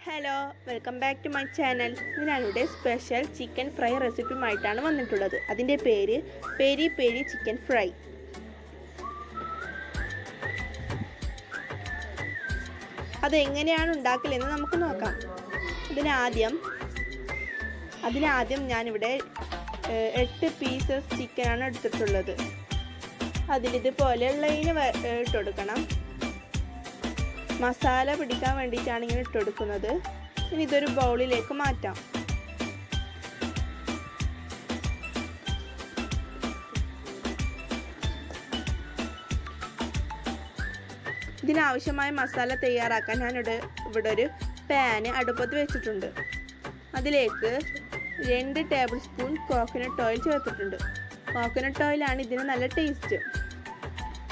Hello, welcome back to my channel. ഞാനിവിടെ special chicken fry റെസിപ്പിയുമായിട്ടാണ് വന്നിട്ടുള്ളത്. അതിൻ്റെ പേര് പെരി പെരി ചിക്കൻ ഫ്രൈ. അതെങ്ങനെയാണ് ഉണ്ടാക്കലെന്ന് നമുക്ക് നോക്കാം. അതിനാദ്യം ഞാനിവിടെ 8 പീസസ് ചിക്കനാണ് എടുത്തിട്ടുള്ളത്. അതിലിതുപോലെയുള്ളതിന് ഇട്ടുകൊടുക്കണം. മസാല പിടിക്കാൻ വേണ്ടിയിട്ടാണ് ഇങ്ങനെ ഇട്ടുകൊടുക്കുന്നത്. ഇനി ഇതൊരു ബൗളിലേക്ക് മാറ്റാം. ഇതിനാവശ്യമായ മസാല തയ്യാറാക്കാൻ ഞാനിവിടെ ഒരു പാന് അടുപ്പത്ത് വെച്ചിട്ടുണ്ട്. അതിലേക്ക് 2 ടേബിൾ സ്പൂൺ കോക്കനട്ട് ഓയിൽ ചേർത്തിട്ടുണ്ട്. കോക്കനട്ട് ഓയിലാണ് ഇതിന് നല്ല ടേസ്റ്റ്.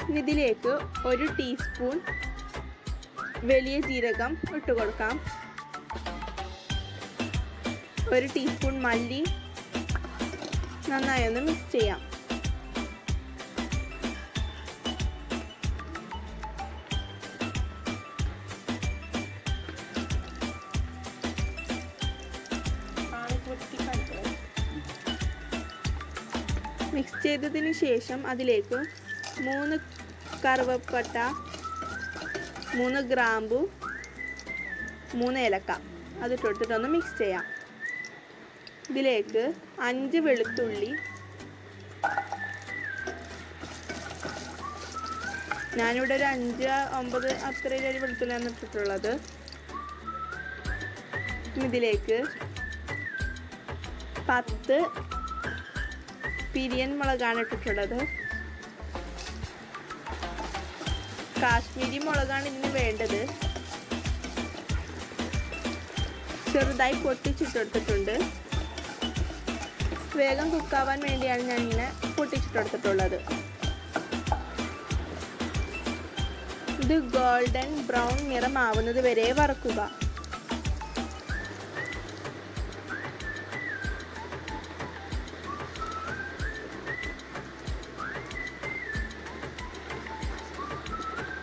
ഇനി ഇതിലേക്ക് 1 ടീസ്പൂൺ വലിയ ജീരകം ഇട്ട് കൊടുക്കാം. 1 ടീസ്പൂൺ മല്ലി. നന്നായി ഒന്ന് മിക്സ് ചെയ്യാം. മിക്സ് ചെയ്തതിന് ശേഷം അതിലേക്ക് 3 കറുവപ്പട്ട, 3 ഗ്രാമ്പു, 3 ഏലക്ക അതിട്ടിട്ടൊന്ന് മിക്സ് ചെയ്യാം. ഇതിലേക്ക് 5 വെളുത്തുള്ളി, ഞാനിവിടെ ഒരു 5-9 അത്രയും വെളുത്തുള്ളിയാണ് ഇട്ടിട്ടുള്ളത്. ഇതിലേക്ക് 10 പിരിയൻ മുളകാണ് ഇട്ടിട്ടുള്ളത്. കാശ്മീരി മുളകാണ് ഇതിന് വേണ്ടത്. ചെറുതായി പൊട്ടിച്ചിട്ടെടുത്തിട്ടുണ്ട്. വേഗം കുക്കാവാൻ വേണ്ടിയാണ് ഞാൻ ഇങ്ങനെ പൊട്ടിച്ചിട്ടെടുത്തിട്ടുള്ളത്. ഇത് ഗോൾഡൻ ബ്രൗൺ നിറമാവുന്നത് വരെ വറക്കുക.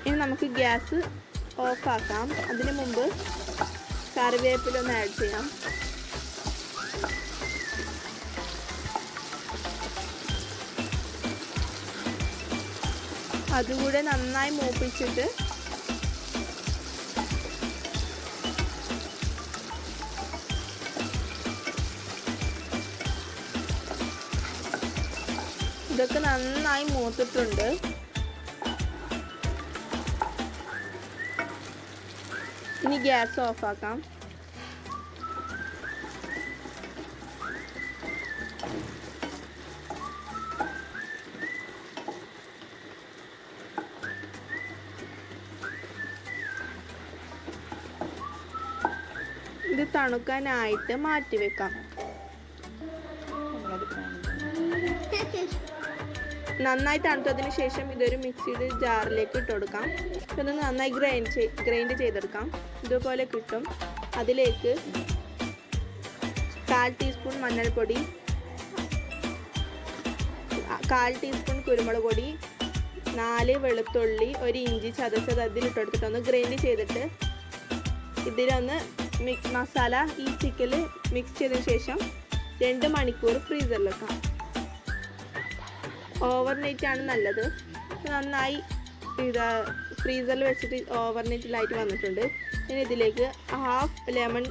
ഇനി നമുക്ക് ഗ്യാസ് ഓഫാക്കാം. അതിനു മുമ്പ് കറിവേപ്പില ഒന്ന് ആഡ് ചെയ്യാം. അതുകൂടെ നന്നായി മൂപ്പിച്ചിട്ട് ഇതൊക്കെ നന്നായി മൂത്തിട്ടുണ്ട്. ഇനി ഗ്യാസ് ഓഫാക്കാം. ഇത് തണുക്കാനായിട്ട് മാറ്റിവെക്കാം. നന്നായി തണുത്തതിന് ശേഷം ഇതൊരു മിക്സിയുടെ ജാറിലേക്ക് ഇട്ട് കൊടുക്കാം. ഇതൊന്ന് നന്നായി ഗ്രൈൻഡ് ചെയ്തെടുക്കാം. ഇതുപോലെ കിട്ടും. അതിലേക്ക് 1/4 ടീസ്പൂൺ മഞ്ഞൾപ്പൊടി, 1/4 ടീസ്പൂൺ കുരുമുളക് പൊടി, 4 വെളുത്തുള്ളി, 1 ഇഞ്ചി ചതച്ചത് അതിലിട്ടെടുത്തിട്ടൊന്ന് ഗ്രൈൻഡ് ചെയ്തിട്ട് ഇതിലൊന്ന് മസാല ഈ ചിക്കനിൽ മിക്സ് ചെയ്തതിന് ശേഷം 2 മണിക്കൂർ ഫ്രീസറിൽ വെക്കാം. ഓവർനൈറ്റാണ് നല്ലത്. നന്നായി ഫ്രീസറിൽ വെച്ചിട്ട് ഓവർനൈറ്റിലായിട്ട് വന്നിട്ടുണ്ട്. ഇനി ഇതിലേക്ക് 1/2 ലെമൺ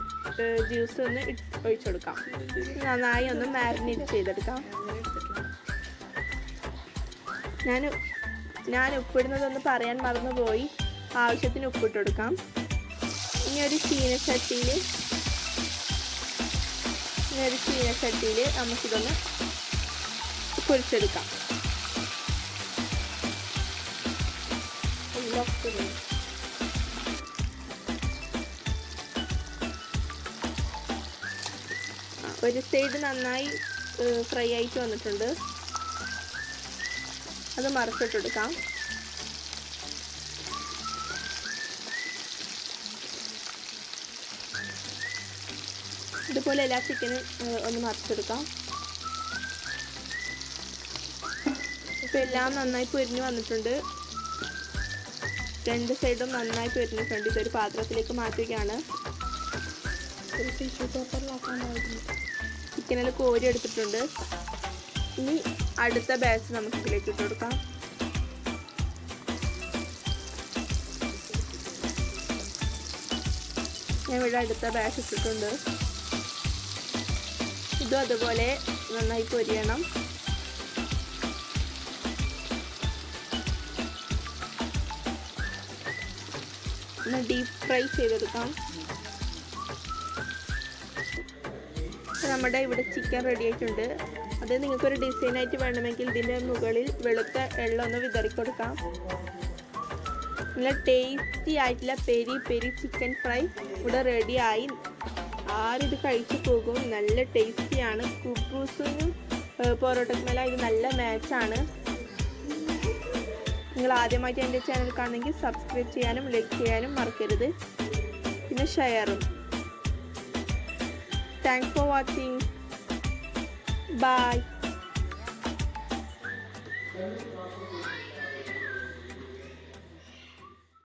ജ്യൂസ് ഒന്ന് ഒഴിച്ചെടുക്കാം. നന്നായി ഒന്ന് മാരിനേറ്റ് ചെയ്തെടുക്കാം. ഞാൻ ഉപ്പിടുന്നതൊന്ന് പറയാൻ മറന്നുപോയി. ആവശ്യത്തിന് ഉപ്പിട്ടെടുക്കാം. ഇനി ഒരു ചീനച്ചട്ടിയിൽ നമുക്കിതൊന്ന് പൊരിച്ചെടുക്കാം. ഒരു സൈഡ് നന്നായി ഫ്രൈ ആയിട്ട് വന്നിട്ടുണ്ട്. അത് മറിച്ചിട്ടെടുക്കാം. ഇതുപോലെ എല്ലാ ചിക്കനും ഒന്ന് മറിച്ചെടുക്കാം. ഇപ്പോൾ എല്ലാം നന്നായി പൊരിഞ്ഞ് വന്നിട്ടുണ്ട്. രണ്ട് സൈഡും നന്നായി പൊരിഞ്ഞിട്ടുണ്ട്. ഇതൊരു പാത്രത്തിലേക്ക് മാറ്റുകയാണ്. ഒരു ടിഷ്യൂ പേപ്പറിലാക്കാനായിരുന്നു. ചിക്കനിൽ കോരി എടുത്തിട്ടുണ്ട്. ഇനി അടുത്ത ബാച്ച് നമുക്ക് ഇതിലേക്ക് ഇട്ട് കൊടുക്കാം. ഞാൻ ഇവിടെ അടുത്ത ബാച്ച് ഇട്ടിട്ടുണ്ട്. ഇതും അതുപോലെ നന്നായി പൊരിയണം. ഒന്ന് ഡീപ്പ് ഫ്രൈ ചെയ്തെടുക്കാം. നമ്മുടെ ഇവിടെ ചിക്കൻ റെഡി ആയിട്ടുണ്ട്. അത് നിങ്ങൾക്കൊരു ഡിസൈനായിട്ട് വേണമെങ്കിൽ ഇതിൻ്റെ മുകളിൽ വെളുത്ത എള്ള ഒന്ന് വിതറി കൊടുക്കാം. നല്ല ടേസ്റ്റി ആയിട്ടുള്ള പെരി പെരി ചിക്കൻ ഫ്രൈ ഇവിടെ റെഡിയായി. ആരിത് കഴിച്ചു പോകും. നല്ല ടേസ്റ്റിയാണ്. കുബൂസിനും പൊറോട്ടക്കുമേല ഇത് നല്ല മാച്ചാണ്. നിങ്ങൾ ആദ്യമായിട്ട് എൻ്റെ ചാനൽ കാണുമെങ്കിൽ സബ്സ്ക്രൈബ് ചെയ്യാനും ലൈക്ക് ചെയ്യാനും മറക്കരുത്. പിന്നെ ഷെയറും. Thanks for watching. ബൈ.